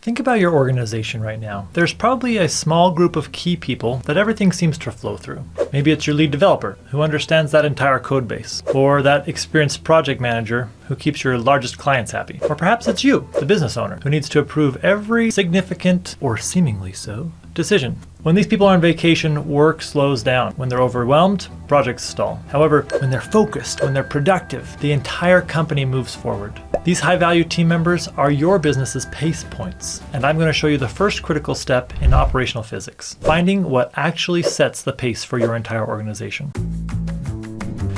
Think about your organization right now. There's probably a small group of key people that everything seems to flow through. Maybe it's your lead developer who understands that entire code base, or that experienced project manager who keeps your largest clients happy. Or perhaps it's you, the business owner, who needs to approve every significant, or seemingly so, decision. When these people are on vacation, work slows down. When they're overwhelmed, projects stall. However, when they're focused, when they're productive, the entire company moves forward. These high-value team members are your business's pace points, and I'm going to show you the first critical step in operational physics, finding what actually sets the pace for your entire organization.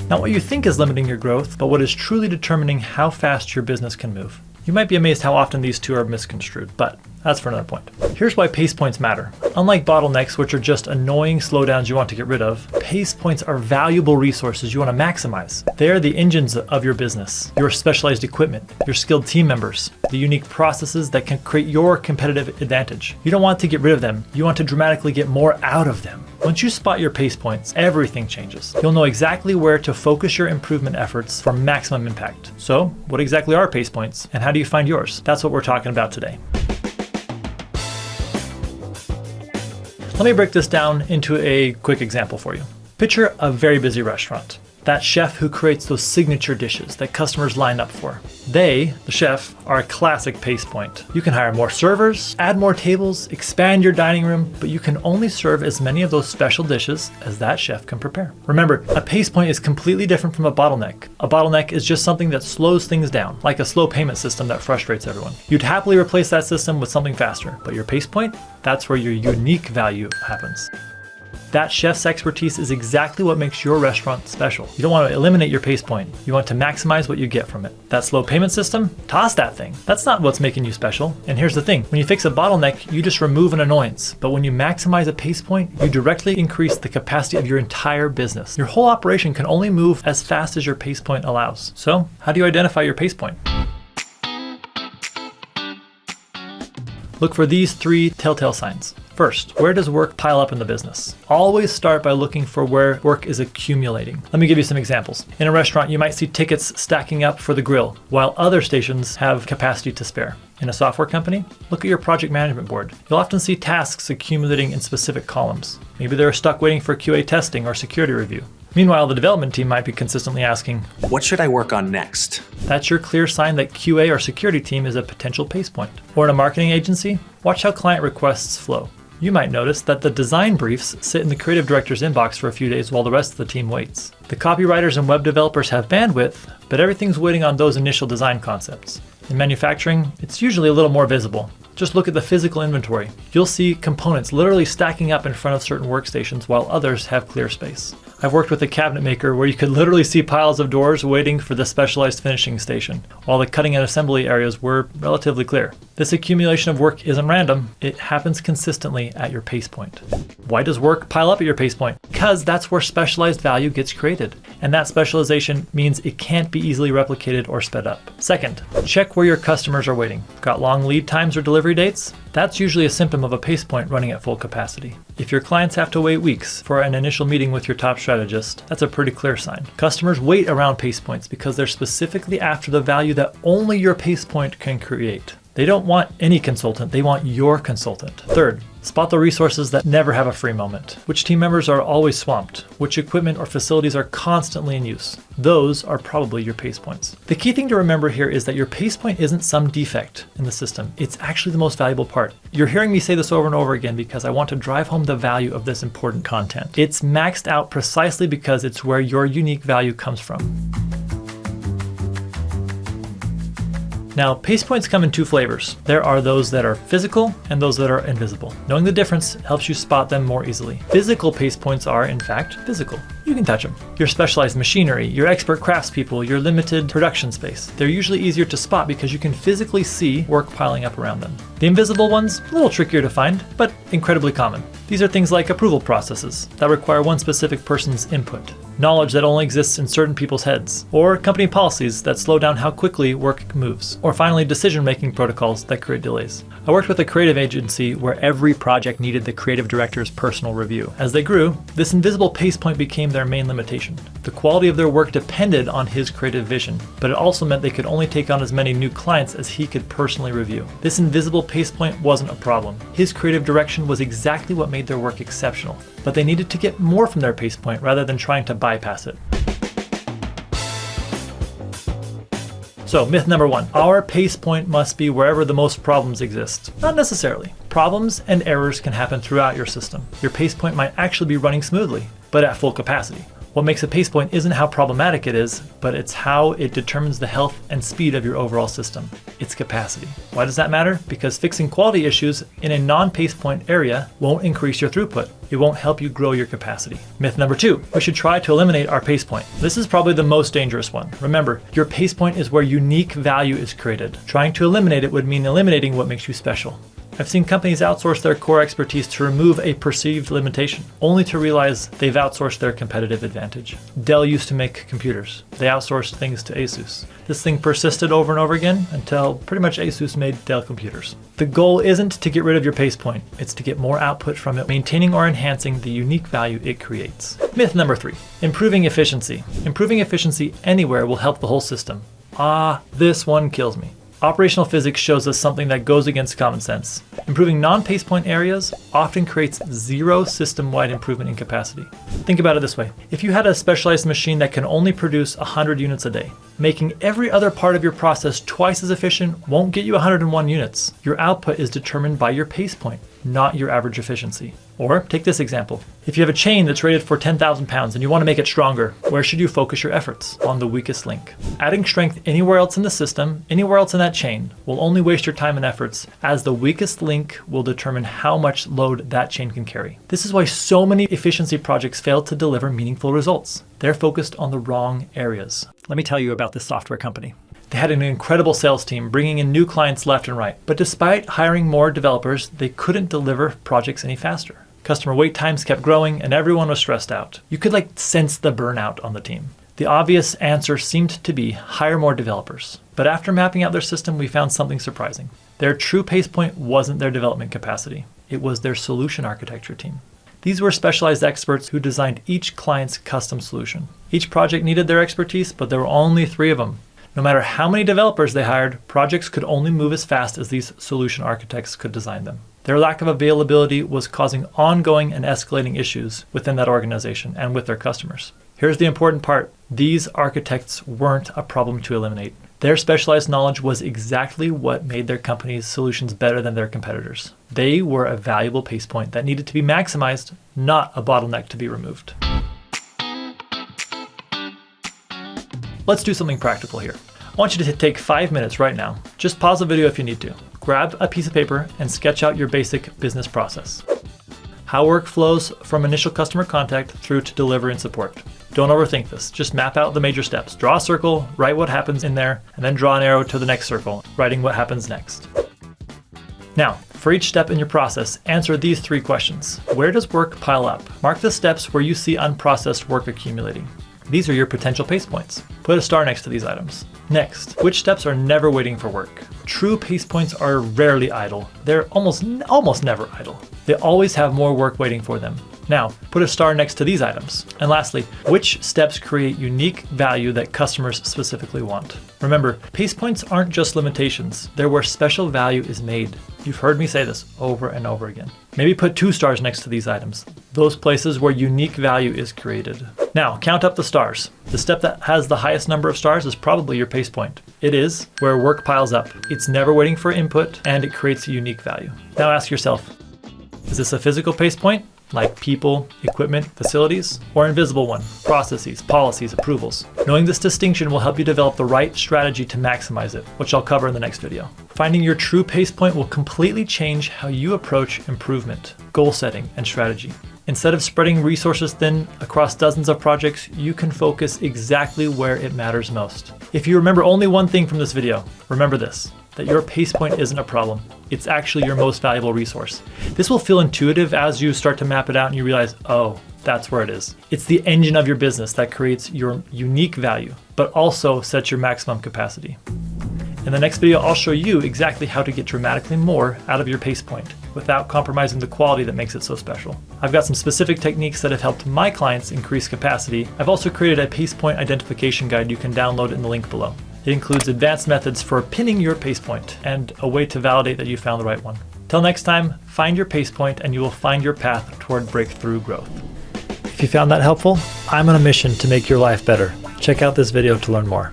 Not what you think is limiting your growth, but what is truly determining how fast your business can move. You might be amazed how often these two are misconstrued, but that's for another point. Here's why pace points matter. Unlike bottlenecks, which are just annoying slowdowns you want to get rid of, pace points are valuable resources you want to maximize. They're the engines of your business, your specialized equipment, your skilled team members, the unique processes that can create your competitive advantage. You don't want to get rid of them. You want to dramatically get more out of them. Once you spot your pace points, everything changes. You'll know exactly where to focus your improvement efforts for maximum impact. So, what exactly are pace points, and how do you find yours? That's what we're talking about today. Let me break this down into a quick example for you. Picture a very busy restaurant. That chef who creates those signature dishes that customers line up for. They, the chef, are a classic pace point. You can hire more servers, add more tables, expand your dining room, but you can only serve as many of those special dishes as that chef can prepare. Remember, a pace point is completely different from a bottleneck. A bottleneck is just something that slows things down, like a slow payment system that frustrates everyone. You'd happily replace that system with something faster, but your pace point, that's where your unique value happens. That chef's expertise is exactly what makes your restaurant special. You don't want to eliminate your pace point. You want to maximize what you get from it. That slow payment system, toss that thing. That's not what's making you special. And here's the thing, when you fix a bottleneck, you just remove an annoyance. But when you maximize a pace point, you directly increase the capacity of your entire business. Your whole operation can only move as fast as your pace point allows. So, how do you identify your pace point? Look for these 3 telltale signs. First, where does work pile up in the business? Always start by looking for where work is accumulating. Let me give you some examples. In a restaurant, you might see tickets stacking up for the grill, while other stations have capacity to spare. In a software company, look at your project management board. You'll often see tasks accumulating in specific columns. Maybe they're stuck waiting for QA testing or security review. Meanwhile, the development team might be consistently asking, what should I work on next? That's your clear sign that QA or security team is a potential pace point. Or in a marketing agency, watch how client requests flow. You might notice that the design briefs sit in the creative director's inbox for a few days while the rest of the team waits. The copywriters and web developers have bandwidth, but everything's waiting on those initial design concepts. In manufacturing, it's usually a little more visible. Just look at the physical inventory. You'll see components literally stacking up in front of certain workstations while others have clear space. I've worked with a cabinet maker where you could literally see piles of doors waiting for the specialized finishing station, while the cutting and assembly areas were relatively clear. This accumulation of work isn't random, it happens consistently at your pace point. Why does work pile up at your pace point? Because that's where specialized value gets created, and that specialization means it can't be easily replicated or sped up. Second, check where your customers are waiting. Got long lead times or delivery dates? That's usually a symptom of a pace point running at full capacity. If your clients have to wait weeks for an initial meeting with your top strategist, that's a pretty clear sign. Customers wait around pace points because they're specifically after the value that only your pace point can create. They don't want any consultant, they want your consultant. Third, spot the resources that never have a free moment. Which team members are always swamped? Which equipment or facilities are constantly in use? Those are probably your pace points. The key thing to remember here is that your pace point isn't some defect in the system. It's actually the most valuable part. You're hearing me say this over and over again because I want to drive home the value of this important content. It's maxed out precisely because it's where your unique value comes from. Now, pace points come in 2 flavors. There are those that are physical and those that are invisible. Knowing the difference helps you spot them more easily. Physical pace points are, in fact, physical. You can touch them. Your specialized machinery, your expert craftspeople, your limited production space. They're usually easier to spot because you can physically see work piling up around them. The invisible ones, a little trickier to find, but incredibly common. These are things like approval processes that require one specific person's input. knowledge that only exists in certain people's heads, or company policies that slow down how quickly work moves, or finally decision-making protocols that create delays. I worked with a creative agency where every project needed the creative director's personal review. As they grew, this invisible pace point became their main limitation. The quality of their work depended on his creative vision, but it also meant they could only take on as many new clients as he could personally review. This invisible pace point wasn't a problem. His creative direction was exactly what made their work exceptional, but they needed to get more from their pace point rather than trying to bypass it. So, myth number 1, our pace point must be wherever the most problems exist. Not necessarily. Problems and errors can happen throughout your system. Your pace point might actually be running smoothly, but at full capacity. What makes a pace point isn't how problematic it is, but it's how it determines the health and speed of your overall system, its capacity. Why does that matter? Because fixing quality issues in a non-pace point area won't increase your throughput. It won't help you grow your capacity. Myth number 2, we should try to eliminate our pace point. This is probably the most dangerous one. Remember, your pace point is where unique value is created. Trying to eliminate it would mean eliminating what makes you special. I've seen companies outsource their core expertise to remove a perceived limitation, only to realize they've outsourced their competitive advantage. Dell used to make computers. They outsourced things to Asus. This thing persisted over and over again until pretty much Asus made Dell computers. The goal isn't to get rid of your pace point, it's to get more output from it, maintaining or enhancing the unique value it creates. Myth number 3, improving efficiency. Improving efficiency anywhere will help the whole system. This one kills me. Operational physics shows us something that goes against common sense. Improving non-pace point areas often creates zero system-wide improvement in capacity. Think about it this way. If you had a specialized machine that can only produce 100 units a day, making every other part of your process twice as efficient won't get you 101 units. Your output is determined by your pace point, not your average efficiency. Or take this example. If you have a chain that's rated for 10,000 pounds and you want to make it stronger, where should you focus your efforts? On the weakest link. Adding strength anywhere else in the system, anywhere else in that chain, will only waste your time and efforts, as the weakest link will determine how much load that chain can carry. This is why so many efficiency projects fail to deliver meaningful results. They're focused on the wrong areas. Let me tell you about this software company. They had an incredible sales team bringing in new clients left and right, but despite hiring more developers, they couldn't deliver projects any faster. Customer wait times kept growing and everyone was stressed out. You could sense the burnout on the team. The obvious answer seemed to be hire more developers. But after mapping out their system, we found something surprising. Their true pace point wasn't their development capacity. It was their solution architecture team. These were specialized experts who designed each client's custom solution. Each project needed their expertise, but there were only 3 of them. No matter how many developers they hired, projects could only move as fast as these solution architects could design them. Their lack of availability was causing ongoing and escalating issues within that organization and with their customers. Here's the important part. These architects weren't a problem to eliminate. Their specialized knowledge was exactly what made their company's solutions better than their competitors. They were a valuable pace point that needed to be maximized, not a bottleneck to be removed. Let's do something practical here. I want you to take 5 minutes right now. Just pause the video if you need to. Grab a piece of paper and sketch out your basic business process. How work flows from initial customer contact through to delivery and support. Don't overthink this. Just map out the major steps. Draw a circle, write what happens in there, and then draw an arrow to the next circle, writing what happens next. Now, for each step in your process, answer these 3 questions. Where does work pile up? Mark the steps where you see unprocessed work accumulating. These are your potential pace points. Put a star next to these items. Next, which steps are never waiting for work? True pace points are rarely idle. They're almost never idle. They always have more work waiting for them. Now, put a star next to these items. And lastly, which steps create unique value that customers specifically want? Remember, pace points aren't just limitations. They're where special value is made. You've heard me say this over and over again. Maybe put 2 stars next to these items. Those places where unique value is created. Now, count up the stars. The step that has the highest number of stars is probably your pace point. It is where work piles up. It's never waiting for input, and it creates unique value. Now ask yourself, is this a physical pace point? Like people, equipment, facilities, or invisible one, processes, policies, approvals. Knowing this distinction will help you develop the right strategy to maximize it, which I'll cover in the next video. Finding your true pace point will completely change how you approach improvement, goal setting, and strategy. Instead of spreading resources thin across dozens of projects, you can focus exactly where it matters most. If you remember only one thing from this video, remember this, that your pace point isn't a problem. It's actually your most valuable resource. This will feel intuitive as you start to map it out and you realize, oh, that's where it is. It's the engine of your business that creates your unique value, but also sets your maximum capacity. In the next video, I'll show you exactly how to get dramatically more out of your pace point without compromising the quality that makes it so special. I've got some specific techniques that have helped my clients increase capacity. I've also created a pace point identification guide you can download in the link below. It includes advanced methods for pinning your pace point and a way to validate that you found the right one. Till next time, find your pace point and you will find your path toward breakthrough growth. If you found that helpful, I'm on a mission to make your life better. Check out this video to learn more.